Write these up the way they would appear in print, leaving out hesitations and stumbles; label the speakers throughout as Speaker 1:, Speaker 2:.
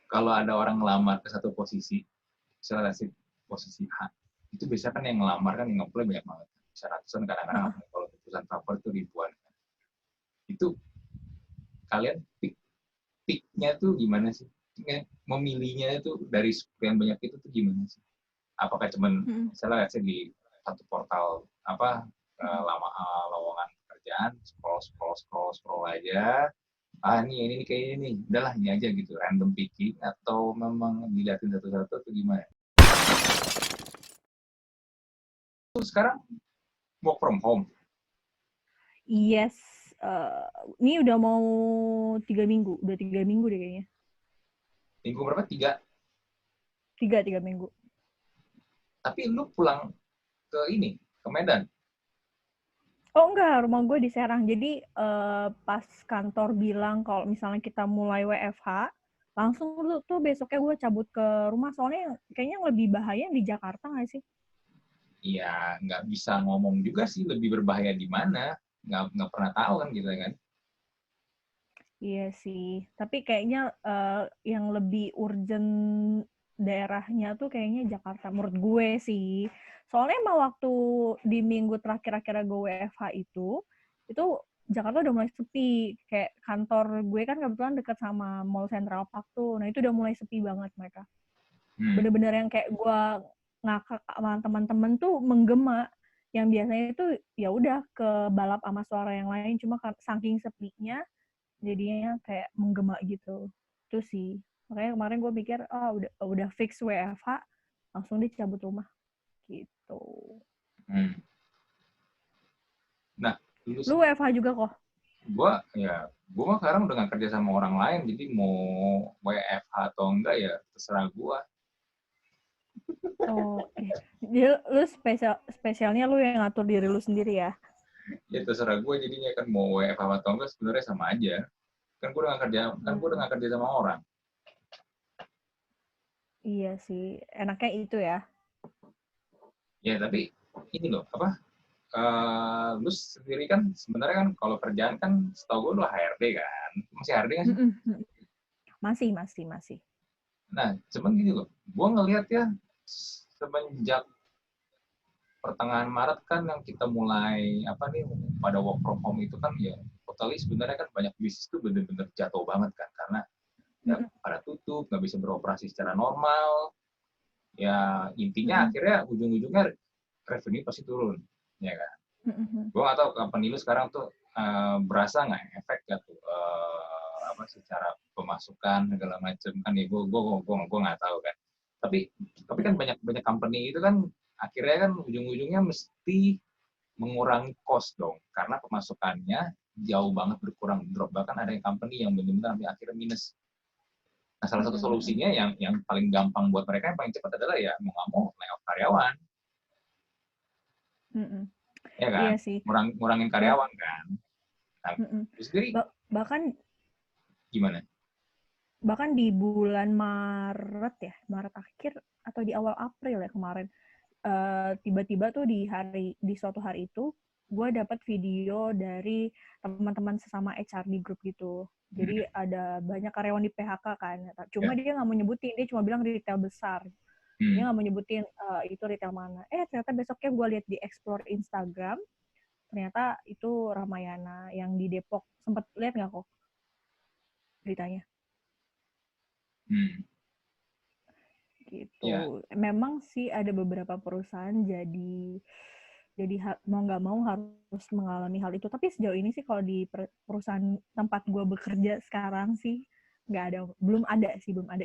Speaker 1: kalau ada orang ngelamar ke satu posisi, misalnya posisi A, itu biasanya kan yang ngelamar kan yang apply banyak banget. Bisa ratusan, kadang-kadang
Speaker 2: Heeh.
Speaker 1: kalau perusahaan favorit itu ribuan. Itu kalian pick-nya tuh gimana sih? Memilihnya itu dari sekian banyak itu tuh gimana sih? Apakah cuman
Speaker 2: Mm-mm.
Speaker 1: misalnya di satu portal apa lowongan pekerjaan scroll aja, ini kayaknya nih udahlah ini aja gitu, random picking, atau memang dilihatin satu-satu atau gimana? Terus sekarang work from home.
Speaker 2: Yes, ini udah mau 3 minggu, udah 3 minggu deh kayaknya.
Speaker 1: Minggu berapa? 3.
Speaker 2: Tiga minggu.
Speaker 1: Tapi lu pulang ke ini, ke Medan.
Speaker 2: Oh enggak, rumah gue di Serang. Jadi pas kantor bilang kalau misalnya kita mulai WFH, langsung tuh besoknya gue cabut ke rumah. Soalnya kayaknya yang lebih bahaya di Jakarta nggak sih?
Speaker 1: Ya nggak bisa ngomong juga sih lebih berbahaya di mana. Nggak pernah tahu kan gitu kan.
Speaker 2: Iya sih. Tapi kayaknya yang lebih urgent daerahnya tuh kayaknya Jakarta menurut gue sih. Soalnya emang waktu di minggu terakhir akhirnya gue WFH itu Jakarta udah mulai sepi. Kayak kantor gue kan kebetulan deket sama Mall Central Park tuh. Nah itu udah mulai sepi banget mereka.
Speaker 1: Hmm.
Speaker 2: Bener-bener yang kayak gue ngakak sama teman-teman tuh menggema. Yang biasanya itu ya udah ke balap sama suara yang lain. Cuma saking sepinya jadinya kayak menggema gitu. Itu sih. Makanya kemarin gue mikir, udah fix WFH, langsung dicabut rumah gitu.
Speaker 1: Hmm. Nah, lu
Speaker 2: Lu WFH juga kok?
Speaker 1: gua mah sekarang udah nggak kerja sama orang lain, jadi mau WFH atau enggak ya terserah gua.
Speaker 2: Oh, jadi lu spesialnya lu yang ngatur diri lu sendiri ya?
Speaker 1: Ya terserah gua jadinya kan mau WFH atau enggak sebenarnya sama aja. Kan gua udah
Speaker 2: Hmm,
Speaker 1: nggak kerja sama orang.
Speaker 2: iya sih, enaknya itu ya.
Speaker 1: Ya tapi ini loh apa? Lu sendiri kan sebenarnya kan kalau kerjaan kan setahu gua lu HRD kan, masih HRD nggak sih?
Speaker 2: Masih.
Speaker 1: Nah, cuman gini loh, gua ngelihat ya semenjak pertengahan Maret kan yang kita mulai apa nih pada work from home itu kan ya totally sebenarnya kan banyak bisnis tuh bener-bener jatuh banget kan karena ya pada tutup, nggak bisa beroperasi secara normal, ya intinya akhirnya ujung-ujungnya revenue pasti turun, ya kan. Gue nggak tahu company lu sekarang tuh berasa nggak efek gak tuh apa secara pemasukan segala macam kan ya gue nggak tahu kan. Tapi kan banyak banyak company itu kan akhirnya kan ujung-ujungnya mesti mengurangi cost dong karena pemasukannya jauh banget berkurang drop, bahkan ada yang company yang benar-benar sampai akhirnya minus. Nah, salah satu solusinya yang paling gampang buat mereka yang paling cepat adalah ya mau nggak mau layoff karyawan, ya kan?
Speaker 2: Iya sih.
Speaker 1: Ngurangin
Speaker 2: Bah,
Speaker 1: karyawan kan. Nah, itu sendiri
Speaker 2: bahkan
Speaker 1: gimana?
Speaker 2: bahkan di bulan Maret akhir atau di awal April ya kemarin, tiba-tiba tuh di suatu hari itu gue dapat video dari teman-teman sesama HRD group gitu. Jadi ada banyak karyawan di PHK kan. Cuma
Speaker 1: Ya.
Speaker 2: dia nggak mau nyebutin, dia cuma bilang retail besar. Dia
Speaker 1: Hmm.
Speaker 2: nggak mau nyebutin itu retail mana. Ternyata besoknya gue lihat di explore Instagram, ternyata itu Ramayana yang di Depok. Sempet lihat nggak kok beritanya?
Speaker 1: Hmm. Ya.
Speaker 2: Gitu. Memang sih ada beberapa perusahaan jadi mau nggak mau harus mengalami hal itu. Tapi sejauh ini sih kalau di perusahaan tempat gue bekerja sekarang sih nggak ada, belum ada.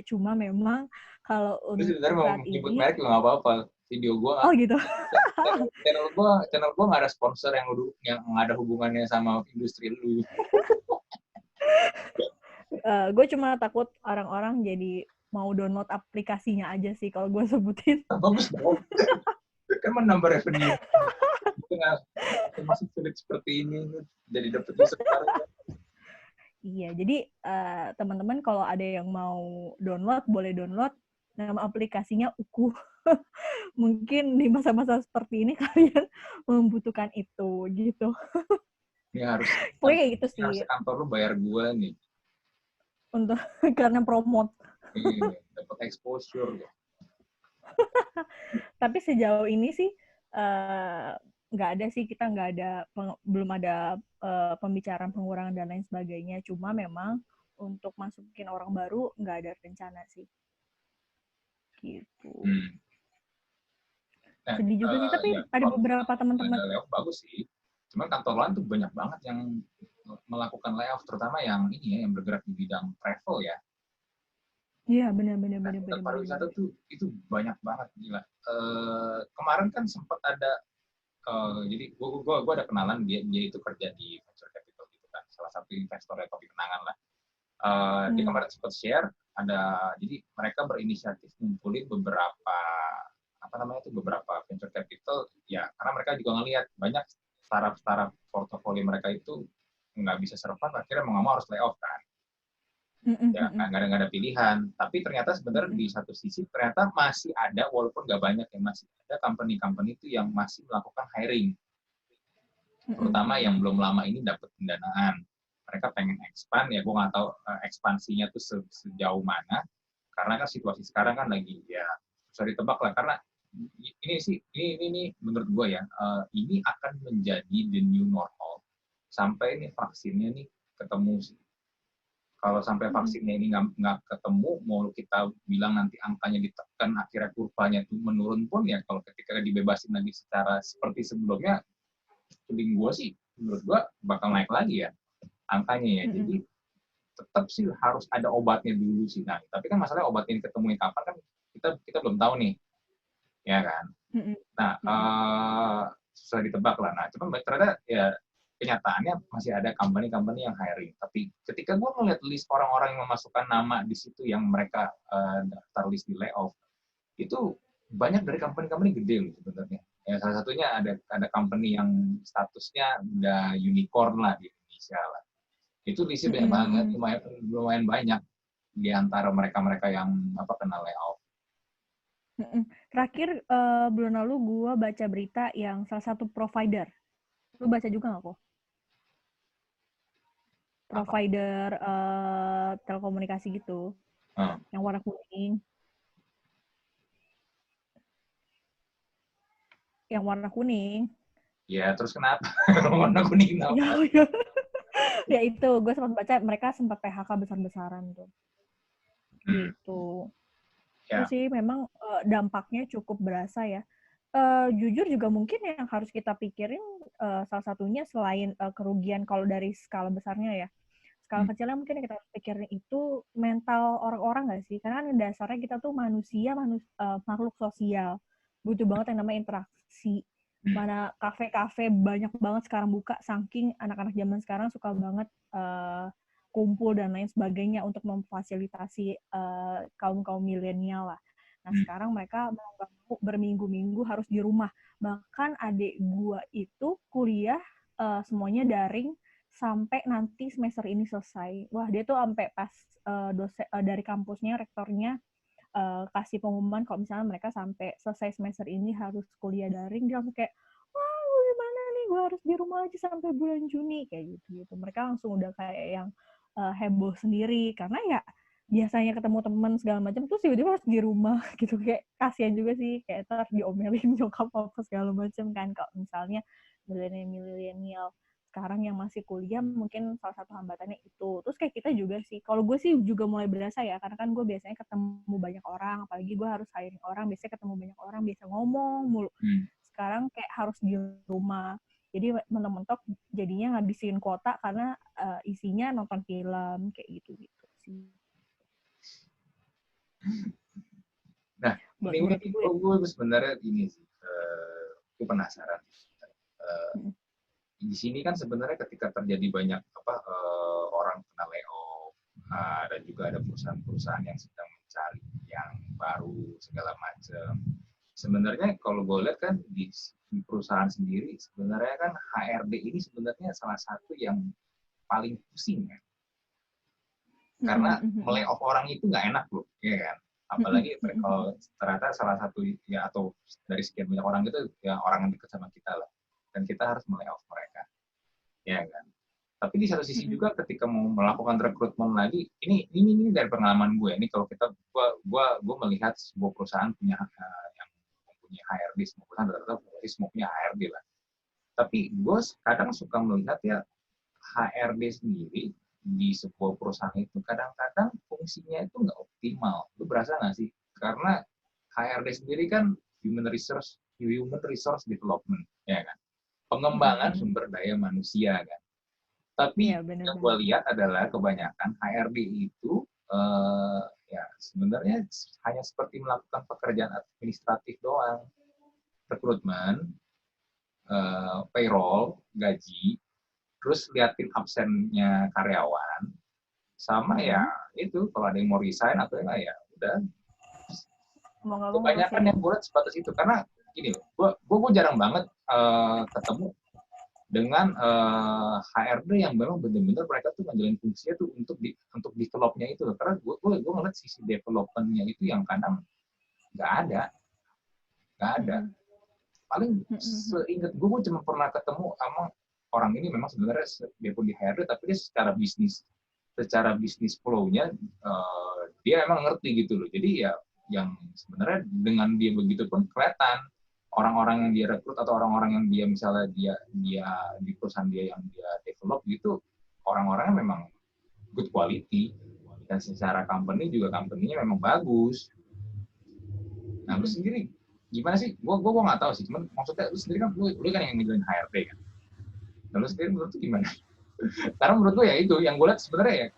Speaker 2: Cuma memang kalau
Speaker 1: Terus sebenarnya
Speaker 2: untuk
Speaker 1: mau
Speaker 2: saat
Speaker 1: nyebut
Speaker 2: ini,
Speaker 1: merek juga nggak apa-apa. Video gue
Speaker 2: oh gitu.
Speaker 1: channel gua nggak ada sponsor yang ada hubungannya sama industri lu.
Speaker 2: Gue cuma takut orang-orang jadi mau download aplikasinya aja sih kalau gue sebutin.
Speaker 1: Bagus dong. Kan menambah revenue. Tengah masih sulit seperti ini jadi dapat user baru.
Speaker 2: Iya, jadi teman-teman kalau ada yang mau download, boleh download. Nama aplikasinya Uku. Mungkin di masa-masa seperti ini kalian membutuhkan itu, gitu.
Speaker 1: Ini harus
Speaker 2: Pokoknya kayak gitu
Speaker 1: ini
Speaker 2: sih,
Speaker 1: harus kantor lu bayar gua nih.
Speaker 2: untuk karena promote.
Speaker 1: dapat exposure.
Speaker 2: Tapi sejauh ini sih nggak ada sih, kita nggak ada belum ada pembicaraan pengurangan dan lain sebagainya. Cuma memang untuk masukin orang baru nggak ada rencana sih. Gitu.
Speaker 1: Nah,
Speaker 2: Sedih juga sih, tapi
Speaker 1: ya,
Speaker 2: ada beberapa teman-teman.
Speaker 1: ada layoff bagus sih. Cuman kantor lain tuh banyak banget yang melakukan layoff, terutama yang ini ya, yang bergerak di bidang travel ya.
Speaker 2: Iya, benar.
Speaker 1: Pariwisata tuh itu banyak banget, gila. Kemarin kan sempat ada, jadi gue ada kenalan, dia itu kerja di venture capital gitu kan, salah satu investor ya, topi kenangan lah. Dia kemarin sempat share, jadi mereka berinisiatif ngumpulin beberapa venture capital ya, karena mereka juga ngelihat banyak startup portofolio mereka itu nggak bisa survive, akhirnya mau nggak mau harus layoff kan. Ya nggak ada pilihan. Tapi ternyata sebenarnya di satu sisi ternyata masih ada, walaupun nggak banyak, yang masih ada company itu yang masih melakukan hiring, terutama yang belum lama ini dapat pendanaan. Mereka pengen expand, ya gue nggak tahu ekspansinya tuh sejauh mana, karena kan situasi sekarang kan lagi ya susah ditebak lah. Karena ini menurut gue ya, ini akan menjadi the new normal sampai ini vaksinnya nih ketemu sih. Kalau sampai vaksinnya ini nggak ketemu, mau kita bilang nanti angkanya ditekan, akhirnya kurvanya itu menurun pun ya, kalau ketika dibebasin lagi secara seperti sebelumnya, feeling gue sih, menurut gue bakal naik lagi ya angkanya ya. Jadi tetap sih harus ada obatnya dulu sih. Nah, tapi kan masalahnya obatnya diketemuin kapan kan kita belum tahu nih, ya kan. Nah, susah ditebak lah. Nah, cuman ternyata ya kenyataannya masih ada company yang hiring. Tapi ketika gue ngeliat list orang-orang yang memasukkan nama di situ yang mereka daftar list di layoff, itu banyak dari company gede loh sebenarnya. Ya, salah satunya ada company yang statusnya udah unicorn lah di Indonesia lah. Itu listnya banyak banget, lumayan banyak di antara mereka yang kena layoff.
Speaker 2: Terakhir bulan lalu gue baca berita yang salah satu provider. Lu baca juga nggak kok? Provider telekomunikasi gitu, yang warna kuning. Yang warna kuning.
Speaker 1: Ya, terus kenapa? Warna kuning kenapa?
Speaker 2: Ya itu, gue sempat baca mereka sempat PHK besar-besaran tuh. Gitu. Itu sih memang dampaknya cukup berasa ya. Jujur juga mungkin yang harus kita pikirin salah satunya selain kerugian kalau dari skala besarnya ya. Skala kecilnya mungkin yang kita harus pikirin itu mental orang-orang nggak sih? Karena kan dasarnya kita tuh manusia, makhluk sosial. Butuh banget yang namanya interaksi. Mana kafe-kafe banyak banget sekarang buka, saking anak-anak zaman sekarang suka banget kumpul dan lain sebagainya untuk memfasilitasi kaum milenial lah. Nah, sekarang mereka mau nggak mau berminggu-minggu harus di rumah. Bahkan adik gua itu kuliah semuanya daring sampai nanti semester ini selesai. Wah, dia tuh sampai pas dari kampusnya, rektornya kasih pengumuman kalau misalnya mereka sampai selesai semester ini harus kuliah daring, dia langsung kayak, wah gimana nih, gue harus di rumah aja sampai bulan Juni, kayak gitu. Mereka langsung udah kayak yang heboh sendiri, karena ya biasanya ketemu teman segala macam terus tiba-tiba harus di rumah gitu, kayak kasihan juga sih, kayak harus diomelin nyokap apa segala macam kan. Kalau misalnya milenial sekarang yang masih kuliah mungkin salah satu hambatannya itu. Terus kayak kita juga sih, kalau gue sih juga mulai berasa ya, karena kan gue biasanya ketemu banyak orang, apalagi gue harus hiring orang, biasanya ketemu banyak orang, biasa ngomong mulu. Sekarang kayak harus di rumah, jadi mentok-mentok jadinya ngabisin kuota karena isinya nonton film kayak gitu-gitu sih.
Speaker 1: Nah, ini gue sebenarnya ini sih, gue penasaran. Di sini kan sebenarnya ketika terjadi banyak orang kena layoff, dan juga ada perusahaan-perusahaan yang sedang mencari yang baru segala macam. Sebenarnya kalau gue lihat kan di perusahaan sendiri sebenarnya kan HRD ini sebenarnya salah satu yang paling pusing kan. Karena melayoff orang itu nggak enak loh, ya kan? Apalagi kalau ternyata salah satu ya, atau dari sekian banyak orang itu ya orang yang dekat sama kita lah, dan kita harus melayoff mereka, ya kan? Tapi di satu sisi juga ketika mau melakukan rekrutmen lagi, ini dari pengalaman gue. Ini kalau gue melihat sebuah perusahaan punya yang mempunyai HRD, semua perusahaan rata-rata semua punya HRD lah. Tapi gue kadang suka melihat ya HRD sendiri di sebuah perusahaan itu kadang-kadang fungsinya itu nggak optimal. Lu berasa nggak sih? Karena HRD sendiri kan human resource development, ya kan? Pengembangan sumber daya manusia kan. Tapi
Speaker 2: Iya, benar
Speaker 1: yang gue
Speaker 2: banget.
Speaker 1: lihat adalah kebanyakan HRD itu ya sebenarnya hanya seperti melakukan pekerjaan administratif doang, rekrutmen, payroll, gaji, terus liatin absennya karyawan, sama ya itu kalau ada yang mau resign atau enggak ya udah.
Speaker 2: Mau nggak mau harus
Speaker 1: Kebanyakan
Speaker 2: ya.
Speaker 1: yang gue lihat sebatas itu karena gini, gue jarang banget ketemu dengan HRD yang memang benar-benar mereka tuh ngejalin fungsinya tuh untuk developnya itu loh. Karena gue ngeliat sisi developmentnya itu yang kadang nggak ada, nggak ada. Paling seingat gue cuma pernah ketemu sama orang ini memang sebenarnya dia pun di HRD tapi dia secara bisnis flow-nya dia memang ngerti gitu loh. Jadi ya yang sebenarnya dengan dia begitu pun kelihatan orang-orang yang dia rekrut atau orang-orang yang dia misalnya dia di perusahaan dia yang dia develop gitu orang-orangnya memang good quality dan secara company-nya memang bagus. Nah lu sendiri gimana sih? Gue nggak tahu sih. Cuman maksudnya lu sendiri kan lu kan yang ngejalanin HRD kan. Nah lu sendiri menurut lu gimana? Karena menurut gue ya itu yang gue lihat sebenarnya ya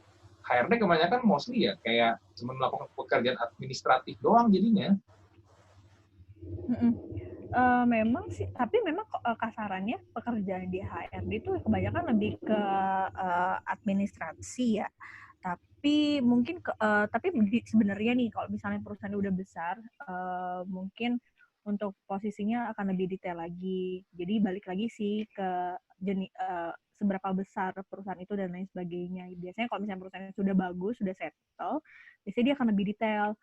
Speaker 1: HRD kebanyakan mostly ya kayak cuma melakukan pekerjaan administratif doang jadinya.
Speaker 2: Memang sih, tapi memang kasarannya pekerjaan di HRD itu kebanyakan lebih ke administrasi ya. Tapi mungkin tapi sebenarnya nih kalau misalnya perusahaan udah besar, mungkin untuk posisinya akan lebih detail lagi. Jadi balik lagi sih ke seberapa besar perusahaan itu dan lain sebagainya. Biasanya kalau misalnya perusahaan sudah bagus, sudah settle, biasanya dia akan lebih detail.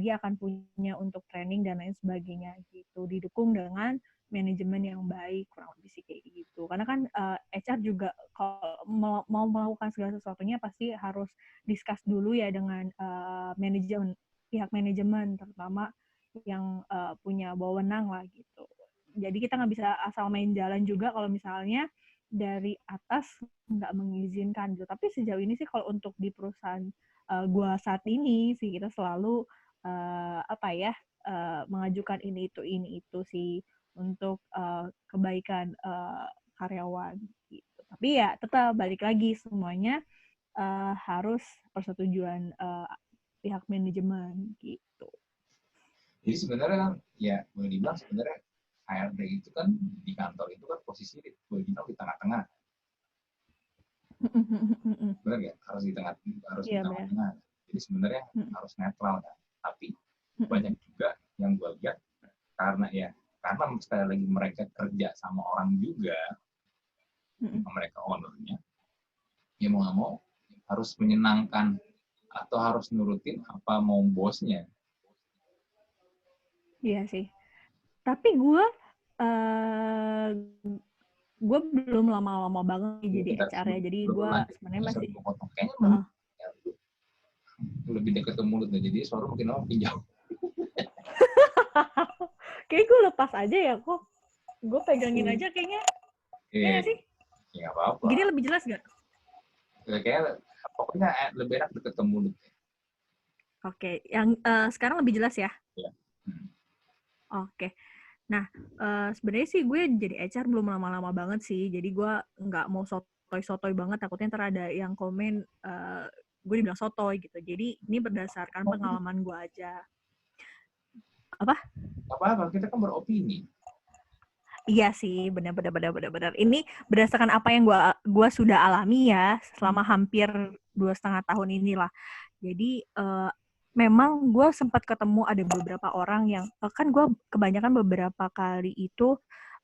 Speaker 2: Dia akan punya untuk training dan lain sebagainya gitu, didukung dengan manajemen yang baik, kurang lebih sih kayak gitu. Karena kan HR juga kalau mau melakukan segala sesuatunya pasti harus discuss dulu ya dengan pihak manajemen, terutama yang punya wewenang lah gitu. Jadi kita nggak bisa asal main jalan juga kalau misalnya dari atas nggak mengizinkan gitu. Tapi sejauh ini sih kalau untuk di perusahaan gue saat ini sih kita selalu mengajukan ini itu sih untuk kebaikan karyawan gitu. Tapi ya tetap balik lagi semuanya harus persetujuan pihak manajemen gitu.
Speaker 1: Jadi sebenarnya kan ya boleh dibilang sebenarnya HRD itu kan di kantor itu kan posisi boleh dibilang di tengah-tengah. Benar nggak? Harus di
Speaker 2: Iya benar.
Speaker 1: tengah-tengah. Jadi sebenarnya harus netral kan. Tapi banyak juga yang gue lihat karena sekali lagi mereka kerja sama orang juga, mereka ownernya, ya mau nggak mau harus menyenangkan atau harus nurutin apa mau bosnya.
Speaker 2: Iya sih. Tapi gue belum lama-lama banget jadi
Speaker 1: Bentar,
Speaker 2: HR ya. Jadi
Speaker 1: sebelum
Speaker 2: gue
Speaker 1: lanjut,
Speaker 2: sebenarnya masih
Speaker 1: gue potong. Kayaknya lebih dekat ke mulut nih, jadi suara makin lama makin jauh.
Speaker 2: kayak gue lepas aja ya kok. Gue pegangin aja kayaknya. Iya gak sih?
Speaker 1: Ya nggak apa-apa.
Speaker 2: Gini lebih jelas gak?
Speaker 1: Kayaknya pokoknya lebih enak deket ke mulut.
Speaker 2: Oke, yang sekarang lebih jelas ya?
Speaker 1: Ya.
Speaker 2: Oke. Nah, sebenarnya sih gue jadi HR belum lama-lama banget sih. Jadi gue nggak mau sotoy-sotoy banget. Takutnya ntar ada yang komen gue dibilang sotoy gitu. Jadi ini berdasarkan pengalaman gue aja. Apa?
Speaker 1: Apa-apa, kita kan beropini.
Speaker 2: Iya sih, benar. Ini berdasarkan apa yang gue sudah alami ya selama hampir 2,5 tahun inilah. Jadi memang gue sempat ketemu ada beberapa orang yang kan gue kebanyakan beberapa kali itu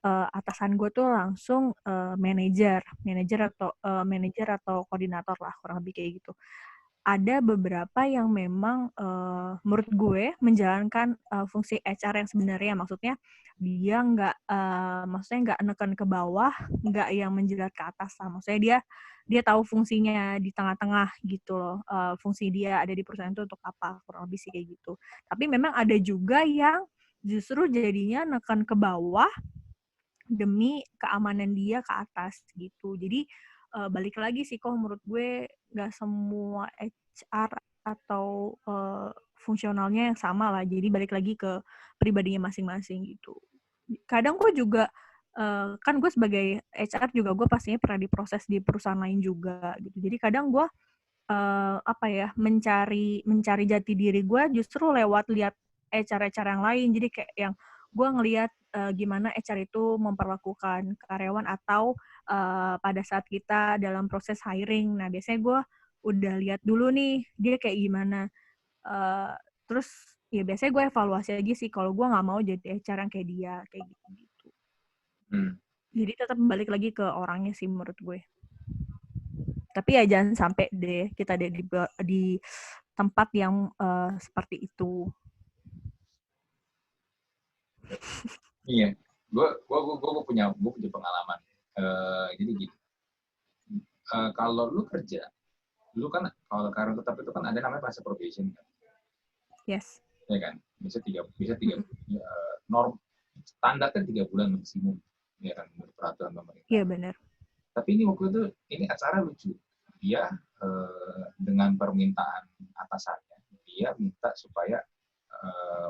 Speaker 2: atasan gue tuh langsung manajer atau koordinator lah kurang lebih kayak gitu. ada beberapa yang memang menurut gue menjalankan fungsi HR yang sebenarnya, maksudnya dia maksudnya nggak neken ke bawah, nggak yang menjilat ke atas lah. Maksudnya dia tahu fungsinya di tengah-tengah gitu loh. Fungsi dia ada di perusahaan itu untuk apa, kurang lebih sih kayak gitu. Tapi memang ada juga yang justru jadinya neken ke bawah demi keamanan dia ke atas gitu. Jadi balik lagi sih kok menurut gue nggak semua HR atau fungsionalnya yang sama lah. Jadi balik lagi ke pribadinya masing-masing gitu. Kadang gue juga kan gue sebagai HR juga gue pastinya pernah diproses di perusahaan lain juga gitu. Jadi kadang gue apa ya mencari jati diri gue justru lewat lihat HR-HR yang lain. Jadi kayak yang gue ngelihat gimana HR itu memperlakukan karyawan atau pada saat kita dalam proses hiring. Nah biasanya gue udah lihat dulu nih dia kayak gimana. Terus ya biasanya gue evaluasi aja sih kalau gue nggak mau jadi HR yang kayak dia kayak gitu. Jadi tetap balik lagi ke orangnya sih menurut gue. Tapi ya jangan sampai deh kita ada di tempat yang seperti itu.
Speaker 1: Iya, gue punya pengalaman. Jadi gitu. Kalau lu kerja, lu kan kalau karyawan tetap itu kan ada namanya masa probation kan,
Speaker 2: Yes.
Speaker 1: ya kan? Bisa tiga norm standarnya 3 bulan maksimum, ya kan menurut peraturan pemerintah.
Speaker 2: Iya benar.
Speaker 1: Tapi ini waktu itu ini acara lucu. Dia dengan permintaan atasannya, dia minta supaya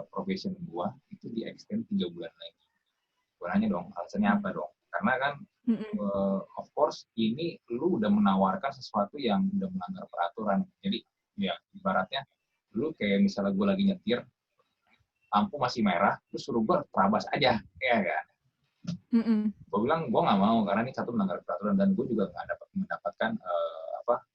Speaker 1: probation gua itu di extend 3 bulan lagi. Gua nanya dong, alasannya apa dong? Karena kan of course ini lu udah menawarkan sesuatu yang udah melanggar peraturan. Jadi ya ibaratnya lu kayak misalnya gue lagi nyetir, lampu masih merah, terus suruh gue terabas aja, ya kan? Gue bilang gue nggak mau karena ini satu melanggar peraturan dan gue juga nggak mendapatkan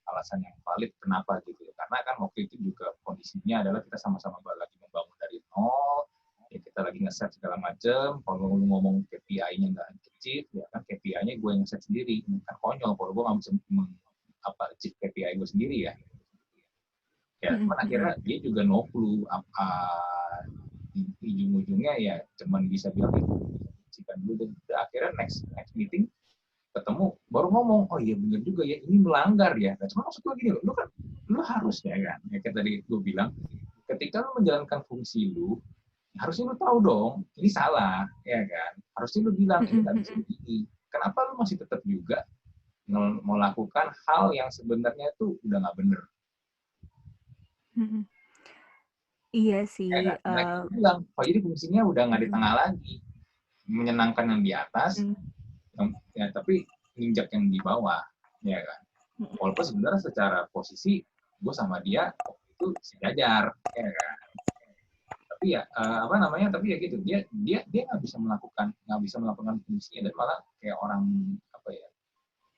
Speaker 1: alasan yang valid kenapa gitu. Karena kan waktu itu juga kondisinya adalah kita sama-sama lagi membangun dari nol, ya kita lagi nge-set segala macam. Kalau lu ngomong KPI-nya nggak achieve, ya kan KPI-nya gue yang set sendiri. Kan konyol kalau gue nggak bisa achieve KPI gue sendiri ya. Ya, cuman akhirnya dia juga no clue. Ujung-ujungnya ya cuman bisa bilang cikan dulu dan akhirnya next meeting ketemu baru ngomong, oh iya benar juga ya ini melanggar ya. Nah, cuma maksud gue gini loh, lu harusnya kan, ya kayak tadi gue bilang, ketika lu menjalankan fungsi lu, harusnya lu tahu dong, ini salah, ya kan? Harusnya lu bilang ini nggak bisa begini. Kenapa lu masih tetap juga melakukan hal yang sebenarnya itu udah nggak bener?
Speaker 2: Iya sih.
Speaker 1: Ya kan? Nah, kita bilang, oh jadi fungsinya udah nggak di tengah lagi, menyenangkan yang di atas, ya tapi nginjak yang di bawah, ya kan? Walaupun sebenarnya secara posisi gue sama dia itu sejajar, ya kan? Tapi ya tapi ya gitu, dia nggak bisa melakukan fungsinya dan malah kayak orang apa ya?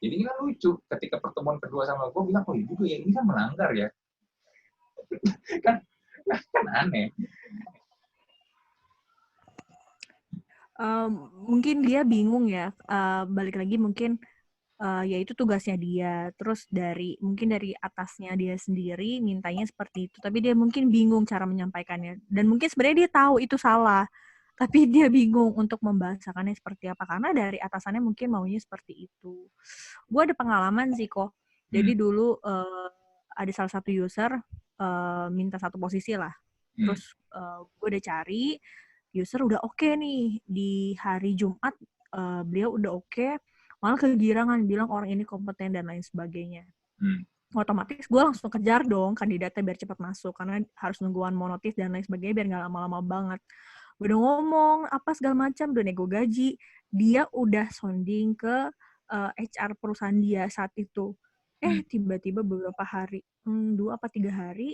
Speaker 1: Jadi ini kan lucu ketika pertemuan kedua sama gue bilang, oh iya juga ya ini kan melanggar ya, kan aneh.
Speaker 2: Mungkin dia bingung ya, balik lagi mungkin ya itu tugasnya dia, terus mungkin dari atasnya dia sendiri mintanya seperti itu, tapi dia mungkin bingung cara menyampaikannya, dan mungkin sebenarnya dia tahu itu salah, tapi dia bingung untuk membahasakannya seperti apa, karena dari atasannya mungkin maunya seperti itu. Gue ada pengalaman sih kok, jadi dulu ada salah satu user minta satu posisi lah, terus gue udah cari, user udah oke nih, di hari Jumat beliau udah oke, malah kegirangan bilang orang ini kompeten dan lain sebagainya. Otomatis gue langsung kejar dong kandidatnya biar cepat masuk, karena harus nungguan mau notis dan lain sebagainya biar nggak lama-lama banget. Gue udah ngomong apa segala macam, udah nego gaji, dia udah sounding ke HR perusahaan dia saat itu. Tiba-tiba beberapa hari, 2-3 hari,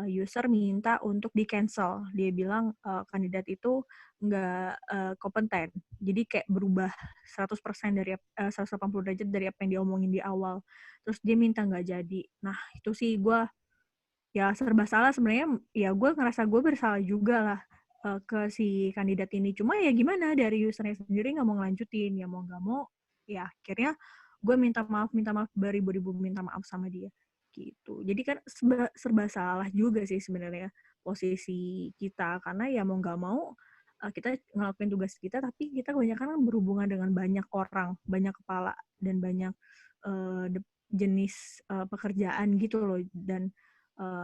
Speaker 2: user minta untuk di-cancel. Dia bilang kandidat itu nggak kompeten. Jadi kayak berubah 100% dari 180 derajat dari apa yang dia omongin di awal. Terus dia minta nggak jadi. Nah, itu sih gue ya serba salah sebenarnya. Ya gue ngerasa gue bersalah juga lah ke si kandidat ini. Cuma ya gimana, dari usernya sendiri nggak mau ngelanjutin. Ya mau nggak mau, ya akhirnya gue minta maaf beribu-ribu minta maaf sama dia gitu. Jadi kan serba salah juga sih sebenarnya posisi kita, karena ya mau nggak mau kita ngelakuin tugas kita, tapi kita kebanyakan kan berhubungan dengan banyak orang, banyak kepala, dan banyak jenis pekerjaan gitu loh. Dan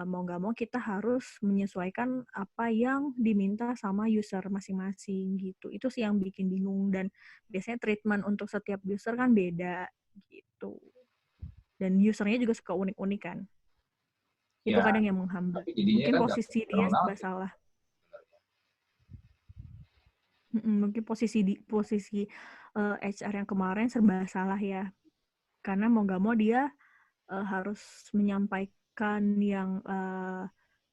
Speaker 2: mau nggak mau kita harus menyesuaikan apa yang diminta sama user masing-masing gitu. Itu sih yang bikin bingung, dan biasanya treatment untuk setiap user kan beda gitu. Dan usernya juga suka unik-unik kan. Itu
Speaker 1: Ya,
Speaker 2: kadang yang menghambat.
Speaker 1: tapi jadinya
Speaker 2: Mungkin
Speaker 1: kan nggak
Speaker 2: posisi dia
Speaker 1: internal
Speaker 2: serba salah. Mungkin posisi HR yang kemarin serba salah ya. Karena mau nggak mau dia harus menyampaikan yang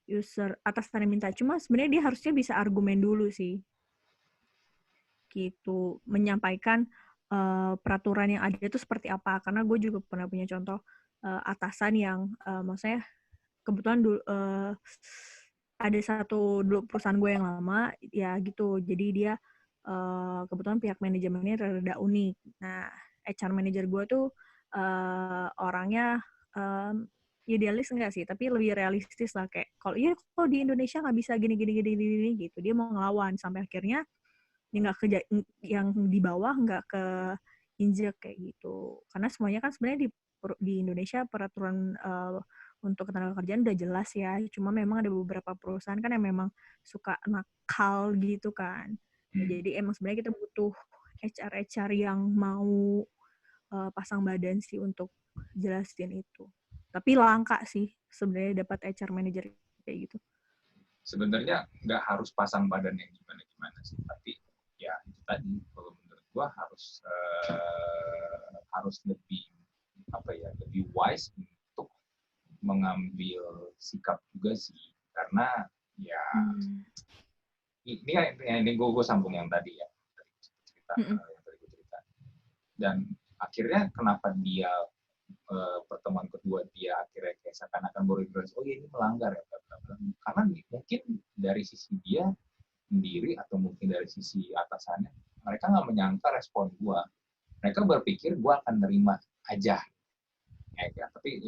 Speaker 2: user atasannya minta. Cuma sebenarnya dia harusnya bisa argumen dulu sih. Gitu. Menyampaikan peraturan yang ada itu seperti apa. Karena gue juga pernah punya contoh atasan yang maksudnya kebetulan dulu ada satu dulu perusahaan gue yang lama ya gitu, jadi dia kebetulan pihak manajemennya rada unik. Nah, HR manager gue tuh orangnya idealis enggak sih, tapi lebih realistis lah, kayak kalau iya kok di Indonesia nggak bisa gini gini gini gini gitu, dia mau ngelawan sampai akhirnya dia nggak kerja, yang di bawah nggak ke injek kayak gitu, karena semuanya kan sebenarnya di Indonesia peraturan untuk ketenaga kerjaan udah jelas ya, cuma memang ada beberapa perusahaan kan yang memang suka nakal gitu kan. Nah, jadi emang sebenarnya kita butuh HR yang mau pasang badan sih untuk jelasin itu. Tapi langka sih sebenarnya dapat HR manager kayak gitu.
Speaker 1: Sebenarnya nggak harus pasang badan yang gimana-gimana sih, tapi ya itu tadi kalau menurut gua harus lebih lebih wise untuk mengambil sikap juga sih, karena ya ini gue sambung yang tadi ya, yang tadi gue cerita, dan akhirnya kenapa dia pertemuan kedua dia akhirnya kayak seakan-akan baru oh ya ini melanggar ya, karena mungkin dari sisi dia sendiri atau mungkin dari sisi atasannya mereka nggak menyangka respon gue, mereka berpikir gue akan nerima aja ya, tapi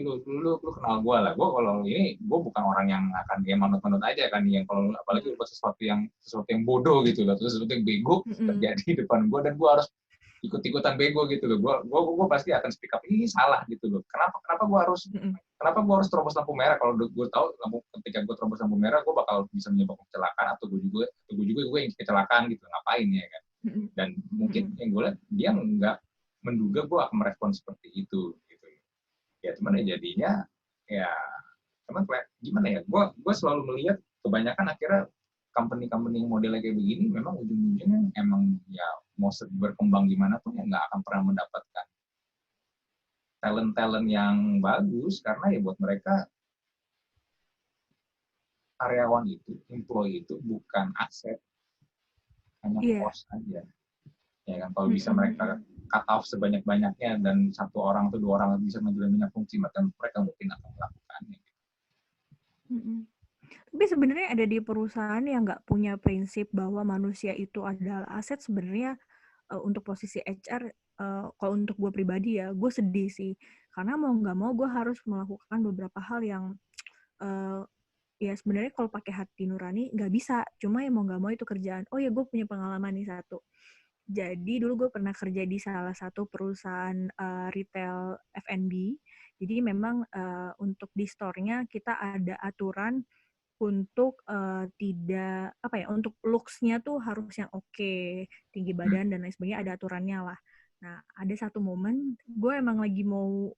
Speaker 1: lu kenal gue lah, gue kalau ini gue bukan orang yang akan kayak manut-manut aja kan, yang kalau apalagi buat sesuatu yang bodoh gitu loh, terus sesuatu yang bego terjadi di depan gue dan gue harus ikut-ikutan bego gitu loh, gue pasti akan speak up, ini salah gitu loh, kenapa gue harus terobos lampu merah, kalau gue tahu ketika gue terobos lampu merah gue bakal bisa menyebabkan kecelakaan, atau gue yang kecelakaan gitu, ngapain ya kan. Dan mungkin yang gue lihat dia nggak menduga gue akan merespon seperti itu gitu ya, cuman ya jadinya ya cuman gimana ya, gue selalu melihat kebanyakan akhirnya company modelnya kayak begini memang ujung-ujungnya emang ya mau berkembang gimana pun ya nggak akan pernah mendapatkan talent yang bagus, karena ya buat mereka karyawan itu, employee itu bukan aset, hanya cost aja. Ya kan, kalau bisa mereka cut off sebanyak-banyaknya dan satu orang atau dua orang bisa menjalankan fungsi, maka mereka mungkin akan melakukannya.
Speaker 2: Tapi sebenarnya ada di perusahaan yang nggak punya prinsip bahwa manusia itu adalah aset. Sebenarnya untuk posisi HR, kalau untuk gue pribadi ya, gue sedih sih. Karena mau nggak mau gue harus melakukan beberapa hal yang ya sebenarnya kalau pakai hati nurani nggak bisa. Cuma ya mau nggak mau itu kerjaan. Oh ya, gue punya pengalaman nih satu. Jadi dulu gue pernah kerja di salah satu perusahaan retail F&B. Jadi memang untuk di store-nya kita ada aturan untuk tidak untuk looks-nya tuh harus yang oke, tinggi badan dan lain sebagainya, ada aturannya lah. Nah, ada satu momen gue emang lagi mau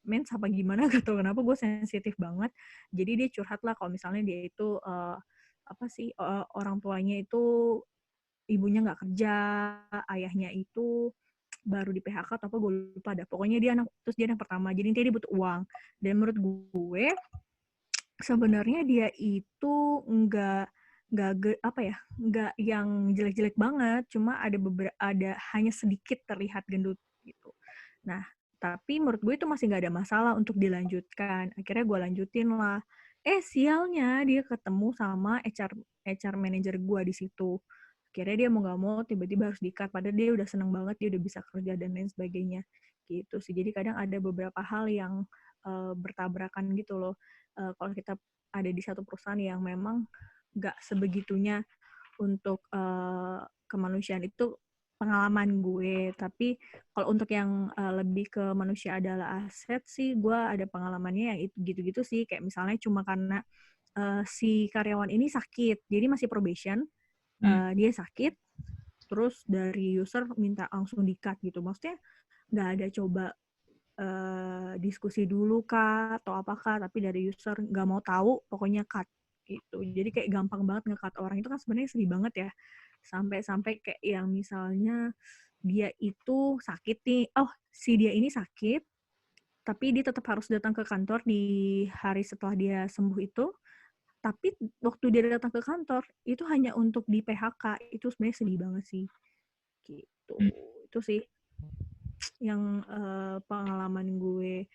Speaker 2: mens apa gimana, gak tau kenapa gue sensitif banget. Jadi dia curhat lah kalau misalnya dia itu orang tuanya itu ibunya nggak kerja, ayahnya itu baru di PHK atau apa gue lupa dah. Pokoknya dia anak pertama, jadi intinya dia butuh uang. Dan menurut gue sebenarnya dia itu nggak yang jelek-jelek banget, cuma ada hanya sedikit terlihat gendut gitu. Nah, tapi menurut gue itu masih nggak ada masalah untuk dilanjutkan. Akhirnya gue lanjutin lah. Sialnya dia ketemu sama HR manager gue di situ. Akhirnya dia mau nggak mau tiba-tiba harus di-cut, padahal dia udah seneng banget, dia udah bisa kerja dan lain sebagainya gitu sih. Jadi kadang ada beberapa hal yang bertabrakan gitu loh. Kalau kita ada di satu perusahaan yang memang nggak sebegitunya untuk kemanusiaan itu pengalaman gue. Tapi kalau untuk yang lebih ke manusia adalah aset sih, gue ada pengalamannya yang itu gitu-gitu sih. Kayak misalnya cuma karena si karyawan ini sakit, jadi masih probation, dia sakit, terus dari user minta langsung di-cut gitu. Maksudnya nggak ada coba diskusi dulu kah atau apakah, tapi dari user nggak mau tahu, pokoknya cut gitu. Jadi kayak gampang banget nge-cut orang itu kan sebenarnya sedih banget ya. Sampai-sampai kayak yang misalnya dia itu sakit nih, si dia ini sakit, tapi dia tetap harus datang ke kantor di hari setelah dia sembuh itu. Tapi waktu dia datang ke kantor, itu hanya untuk di PHK. Itu sebenarnya sedih banget sih. Gitu. Itu sih yang pengalaman gue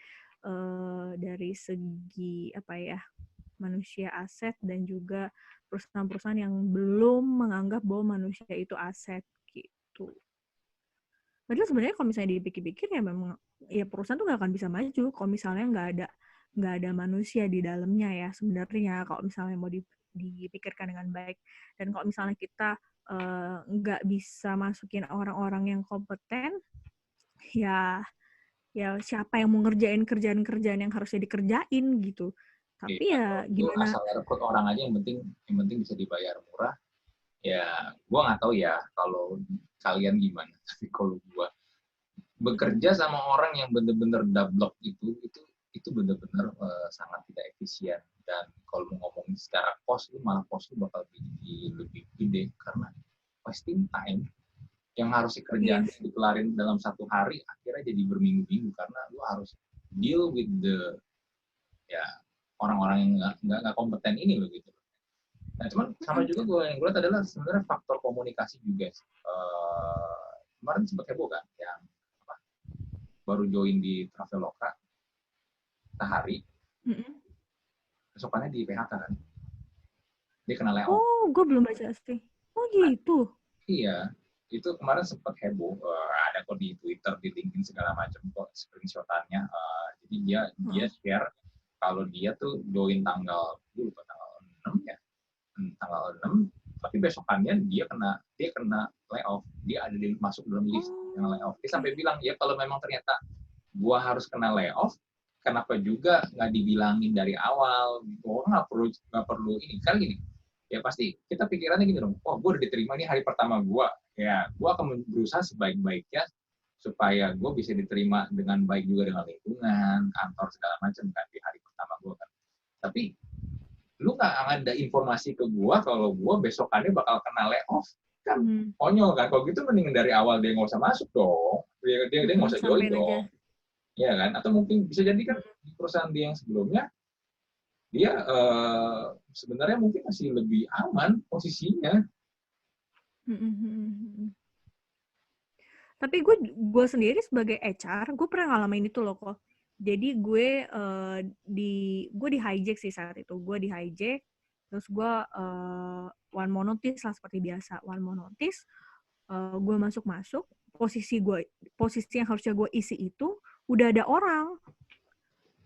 Speaker 2: dari segi apa ya, manusia aset dan juga perusahaan-perusahaan yang belum menganggap bahwa manusia itu aset gitu. Padahal sebenarnya kalau misalnya dipikir-pikir ya memang ya perusahaan tuh nggak akan bisa maju kalau misalnya nggak ada manusia di dalamnya ya sebenarnya, kalau misalnya mau dipikirkan dengan baik. Dan kalau misalnya kita nggak bisa masukin orang-orang yang kompeten, ya siapa yang mau ngerjain kerjaan-kerjaan yang harusnya dikerjain gitu. Tapi
Speaker 1: Iya,
Speaker 2: ya
Speaker 1: lu
Speaker 2: gimana?
Speaker 1: asal rekrut orang aja yang penting bisa dibayar murah. Ya, gua nggak tahu ya kalau kalian gimana. Tapi kalau gua bekerja sama orang yang bener-bener dablek itu bener-bener sangat tidak efisien. Dan kalau ngomongin secara cost, malah cost lu bakal lebih gede karena wasting time yang harus kerjaan
Speaker 2: Yes.
Speaker 1: dikelarin dalam satu hari akhirnya jadi berminggu-minggu karena lu harus deal with the ya orang-orang yang nggak kompeten ini loh gitu. Nah cuman sama juga yang gue lihat adalah sebenarnya faktor komunikasi juga. Kemarin sempat heboh kan yang baru join di Traveloka sehari, besokannya di PHK kan, dia kena layoff.
Speaker 2: Oh, gue belum baca sih. Oh gitu.
Speaker 1: Iya, itu kemarin sempat heboh, ada kok di Twitter, di LinkedIn segala macam kok screenshotannya. Jadi dia share kalau dia tuh join tanggal tanggal 6 ya, tanggal 6, tapi besokannya dia kena layoff, dia ada masuk dalam list yang layoff. Dia sampai bilang ya kalau memang ternyata gua harus kena layoff, kenapa juga nggak dibilangin dari awal? Orang nggak perlu ini kan gini. Ya pasti kita pikirannya gini dong, oh gue udah diterima nih hari pertama gue, ya gue akan berusaha sebaik-baiknya supaya gue bisa diterima dengan baik juga dengan lingkungan, kantor segala macam kan di hari pertama gue kan. Tapi lu nggak ada informasi ke gue kalau gue besokannya bakal kena layoff kan konyol kan. Kalau gitu mending dari awal dia nggak usah masuk dong, dia nggak usah join dong, ya kan? Atau mungkin bisa jadi kan di perusahaan dia yang sebelumnya dia sebenarnya mungkin masih lebih aman posisinya.
Speaker 2: Tapi gue sendiri sebagai HR, gue pernah ngalamin itu loh kok. Jadi gue di hijack sih saat itu. Gue di hijack, terus gue one more notice lah seperti biasa. One more notice, gue masuk, posisi yang harusnya gue isi itu udah ada orang.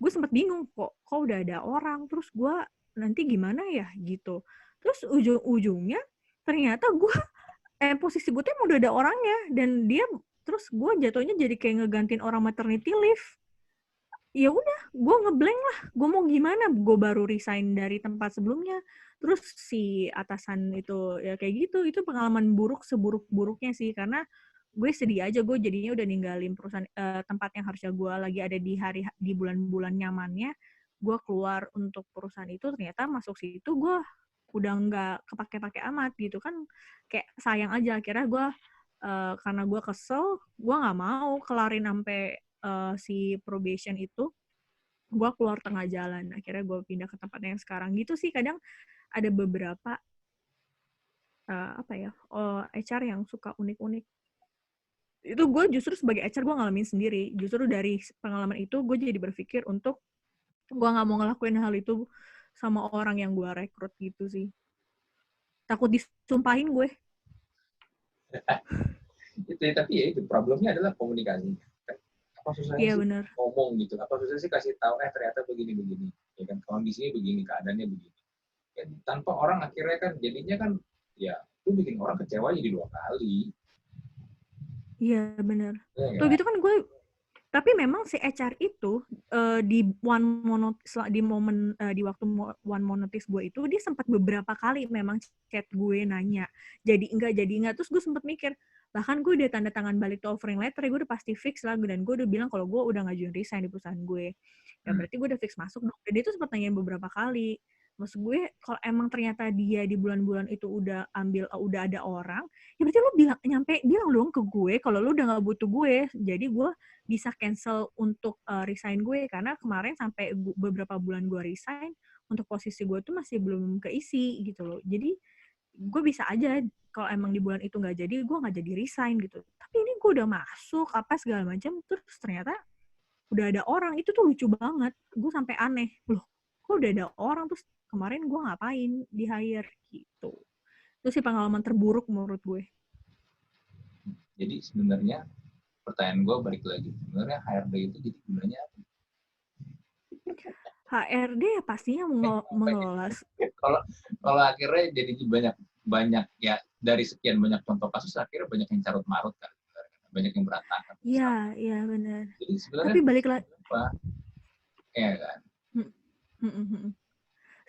Speaker 2: Gue sempat bingung kok udah ada orang, terus gue nanti gimana ya gitu. Terus ujung-ujungnya ternyata posisi gue tuh emang udah ada orangnya, dan dia terus gue jatuhnya jadi kayak ngegantiin orang maternity leave. Ya udah, gue ngeblank lah, gue mau gimana, gue baru resign dari tempat sebelumnya, terus si atasan itu ya kayak gitu. Itu pengalaman buruk seburuk-buruknya sih, karena gue sedih aja, gue jadinya udah ninggalin perusahaan tempat yang harusnya gue lagi ada di bulan-bulan nyamannya, gue keluar untuk perusahaan itu, ternyata masuk situ gue udah nggak kepake-pake amat gitu kan, kayak sayang aja. Akhirnya gue karena gue kesel, gue nggak mau kelarin sampai si probation itu, gue keluar tengah jalan. Akhirnya gue pindah ke tempat yang sekarang gitu sih. Kadang ada beberapa HR yang suka unik-unik. Itu gue justru sebagai HR gue ngalamin sendiri. Justru dari pengalaman itu gue jadi berpikir untuk gue nggak mau ngelakuin hal itu sama orang yang gue rekrut gitu sih. Takut disumpahin gue.
Speaker 1: Tapi ya itu problemnya adalah komunikasi. Apa susahnya
Speaker 2: Iya
Speaker 1: sih
Speaker 2: benar.
Speaker 1: ngomong gitu? Apa susahnya sih kasih tahu ternyata begini-begini. Ya kan kondisinya begini, keadaannya begini. Ya, tanpa orang akhirnya kan jadinya kan ya itu bikin orang kecewa jadi 2 kali.
Speaker 2: Iya benar.
Speaker 1: Ya
Speaker 2: Tuh
Speaker 1: kan?
Speaker 2: gitu kan gue. Tapi memang si HR itu di di momen di waktu one more notice gue itu dia sempat beberapa kali memang chat gue nanya jadi enggak terus gue sempat mikir bahkan gue udah tanda tangan balik tuh offering letter gue udah pasti fix lah dan gue udah bilang kalau gue udah ngajuin resign di perusahaan gue ya
Speaker 1: Hmm.
Speaker 2: berarti gue udah fix masuk dong dan dia tuh sempat nanyain beberapa kali maksud gue kalau emang ternyata dia di bulan-bulan itu udah ada orang ya berarti lu bilang dong ke gue kalau lu udah nggak butuh gue jadi gue bisa cancel untuk resign gue karena kemarin sampai beberapa bulan gue resign untuk posisi gue tuh masih belum keisi gitu loh jadi gue bisa aja kalau emang di bulan itu nggak jadi gue nggak jadi resign gitu tapi ini gue udah masuk apa segala macam terus ternyata udah ada orang itu tuh lucu banget gue sampai aneh loh kok udah ada orang terus kemarin gue ngapain di hire gitu itu sih pengalaman terburuk menurut gue.
Speaker 1: Jadi sebenarnya pertanyaan gue balik lagi. Sebenarnya HRD itu jadi gunanya apa?
Speaker 2: HRD ya pastinya mengelola.
Speaker 1: Kalau kalau akhirnya jadi banyak banyak ya dari sekian banyak contoh kasus akhirnya banyak yang carut marut kan, banyak yang berantakan.
Speaker 2: Iya, iya benar.
Speaker 1: Jadi sebenarnya
Speaker 2: Tapi balik lagi,
Speaker 1: apa? Ya kan.